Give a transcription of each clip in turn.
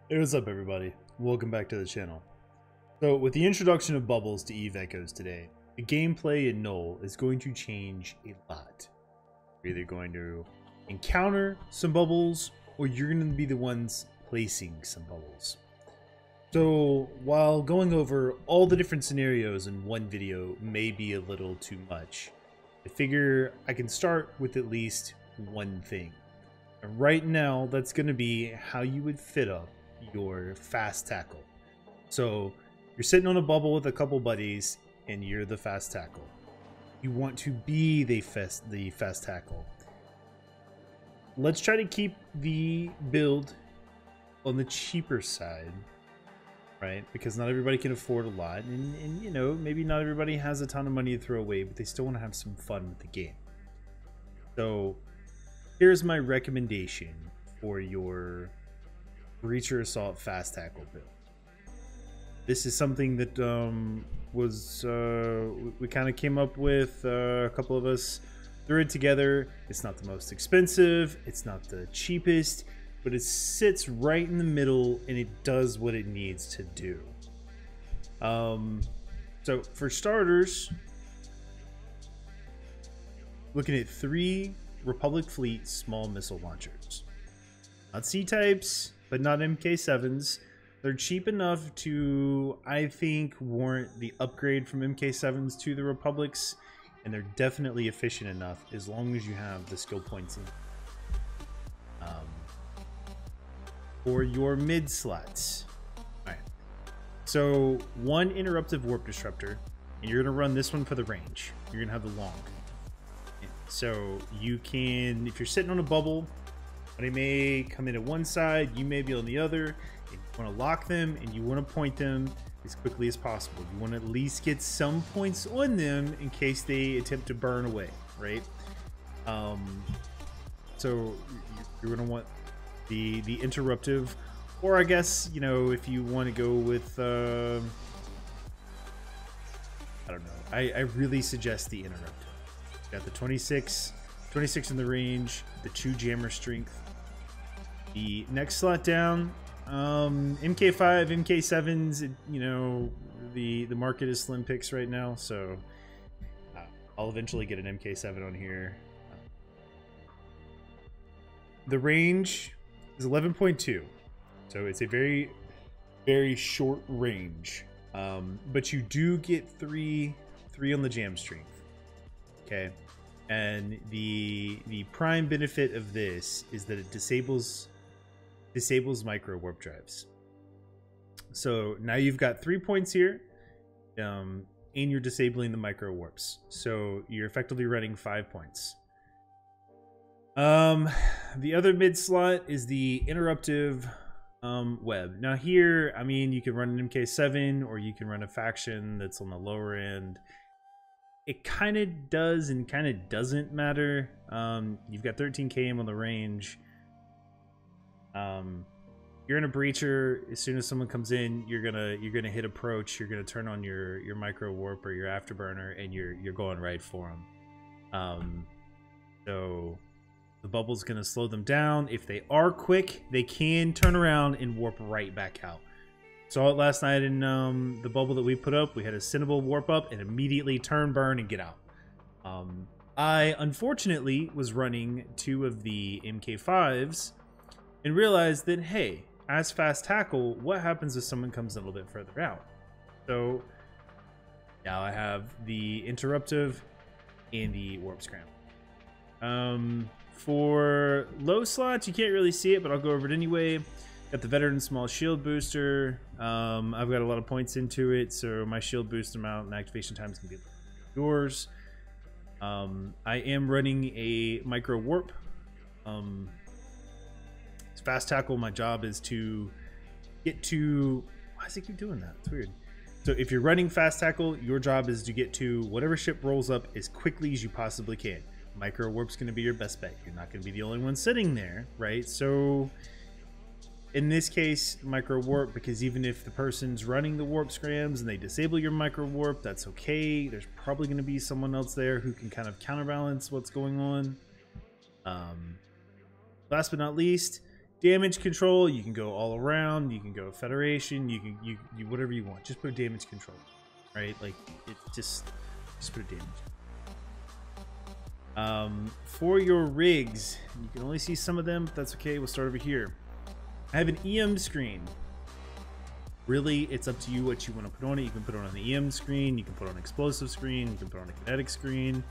Hey, what's up everybody? Welcome back to the channel. So with the introduction of bubbles to Eve Echoes today, the gameplay in Null is going to change a lot. You're either going to encounter some bubbles or you're going to be the ones placing some bubbles. So while going over all the different scenarios in one video may be a little too much, I figure I can start with at least one thing. And right now, that's going to be how you would fit up your fast tackle. So you're sitting on a bubble with a couple buddies and you're the fast tackle. You want to be the fast tackle. Let's try to keep the build on the cheaper side, right? Because not everybody can afford a lot, and you know, maybe not everybody has a ton of money to throw away, but they still want to have some fun with the game. So here's my recommendation for your Breacher Assault fast tackle build. This is something that we kind of came up with. A couple of us threw it together. It's not the most expensive, it's not the cheapest, but it sits right in the middle and it does what it needs to do. So for starters, looking at 3 Republic Fleet small missile launchers. Not C-types, but not MK7s. They're cheap enough to, I think, warrant the upgrade from MK7s to the Republics, and they're definitely efficient enough as long as you have the skill points in. For your mid slots. Alright. So, 1 interruptive warp disruptor, and you're going to run this one for the range. You're going to have the long. So, you can, if you're sitting on a bubble, they may come in at one side, you may be on the other. You want to lock them and you want to point them as quickly as possible. You want to at least get some points on them in case they attempt to burn away, right? So you're going to want the interruptive, or I guess, you know, if you want to go with I don't know, I really suggest the interruptive. Got the 26 in the range, the 2 jammer strength. The next slot down, MK5, MK7s, you know, the market is slim picks right now, so I'll eventually get an MK7 on here. The range is 11.2, so it's a very, very short range, but you do get 3 on the jam strength, okay? And the prime benefit of this is that it disables micro warp drives. So now you've got 3 points here, and you're disabling the micro warps. So you're effectively running 5 points. The other mid slot is the interruptive web. Now here, I mean, you can run an MK7 or you can run a faction that's on the lower end. It kind of does and kind of doesn't matter. You've got 13 km on the range. You're in a breacher. As soon as someone comes in, you're gonna hit approach. You're gonna turn on your micro warp or your afterburner, and you're going right for them. So the bubble's gonna slow them down. If they are quick, they can turn around and warp right back out. Saw it last night in the bubble that we put up. We had a Cinnable warp up and immediately turn, burn, and get out. I unfortunately was running 2 of the MK5s and realized that, hey, as fast tackle, what happens if someone comes a little bit further out? So now I have the interruptive and the warp scram. For low slots, you can't really see it, but I'll go over it anyway. Got the veteran small shield booster. I've got a lot of points into it, so my shield boost amount and activation time is gonna be yours. I am running a micro warp. Fast tackle, my job is to get to, why does it keep doing that? It's weird. So if you're running fast tackle, your job is to get to whatever ship rolls up as quickly as you possibly can. Micro warp's going to be your best bet. You're not going to be the only one sitting there, right? So in this case, micro warp, because even if the person's running the warp scrams and they disable your micro warp, that's okay. There's probably going to be someone else there who can kind of counterbalance what's going on. Last but not least, damage control. You can go all around. You can go Federation. You can you whatever you want. Just put damage control, right? Like it just put damage. For your rigs, you can only see some of them, but that's okay. We'll start over here. I have an EM screen. Really, it's up to you what you want to put on it. You can put it on the EM screen, you can put on an explosive screen, you can put on a kinetic screen.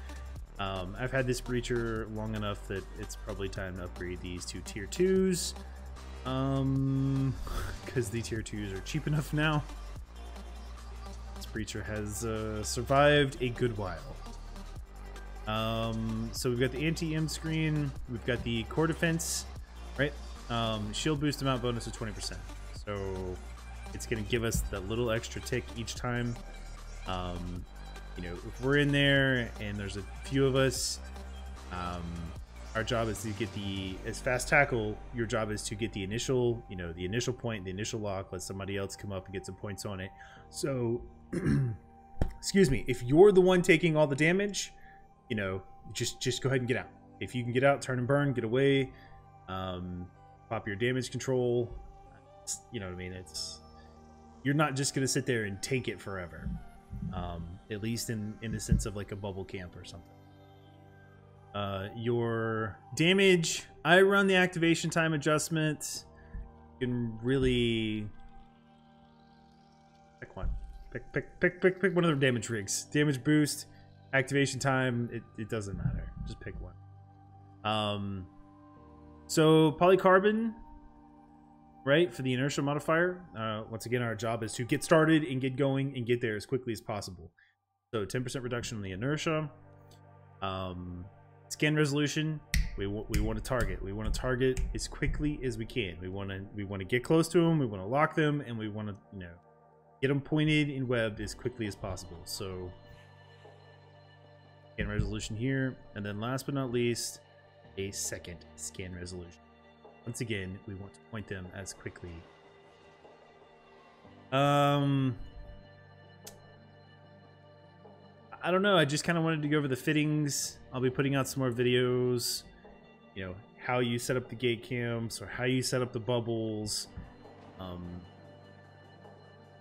I've had this breacher long enough that it's probably time to upgrade these to tier 2s. Because the tier 2s are cheap enough now. This breacher has survived a good while. So we've got the anti-EM screen, we've got the core defense, right? Shield boost amount bonus of 20%. So it's going to give us that little extra tick each time. You know, if we're in there and there's a few of us, our job is to get as fast tackle, your job is to get the initial, you know, the initial point, the initial lock, let somebody else come up and get some points on it. So, excuse me, if you're the one taking all the damage, you know, just go ahead and get out. If you can get out, turn and burn, get away, pop your damage control. You know what I mean? You're not just gonna sit there and take it forever. At least in the sense of like a bubble camp or something. Your damage, I run the activation time adjustment. You can really pick one. Pick one of their damage rigs. Damage boost, activation time, it doesn't matter. Just pick one. So polycarbon, right, for the inertia modifier. Once again, our job is to get started and get going and get there as quickly as possible. So 10% reduction on the inertia. Scan resolution, we want to target. We want to target as quickly as we can. We want to get close to them. We want to lock them, and we want to, you know, get them pointed and webbed as quickly as possible. So scan resolution here, and then last but not least, a second scan resolution. Once again, we want to point them as quickly. I don't know. I just kind of wanted to go over the fittings. I'll be putting out some more videos. You know, how you set up the gate camps or how you set up the bubbles.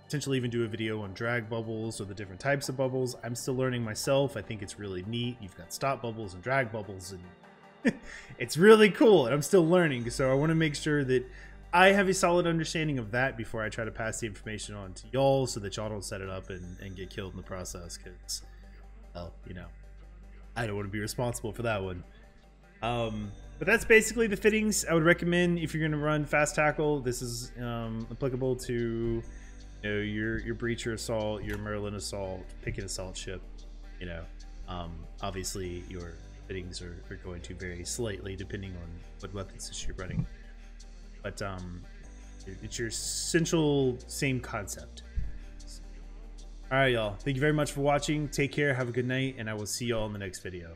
Potentially even do a video on drag bubbles or the different types of bubbles. I'm still learning myself. I think it's really neat. You've got stop bubbles and drag bubbles, and it's really cool, and I'm still learning. So I want to make sure that I have a solid understanding of that before I try to pass the information on to y'all, so that y'all don't set it up and get killed in the process, because, well, you know, I don't want to be responsible for that one. But that's basically the fittings. I would recommend, if you're going to run fast tackle, this is applicable to, you know, your breacher assault, your Merlin assault, pick an assault ship. You know, obviously your fittings are going to vary slightly depending on what weapons you're running, but it's your essential same concept. All right, y'all, thank you very much for watching. Take care, have a good night, and I will see y'all in the next video.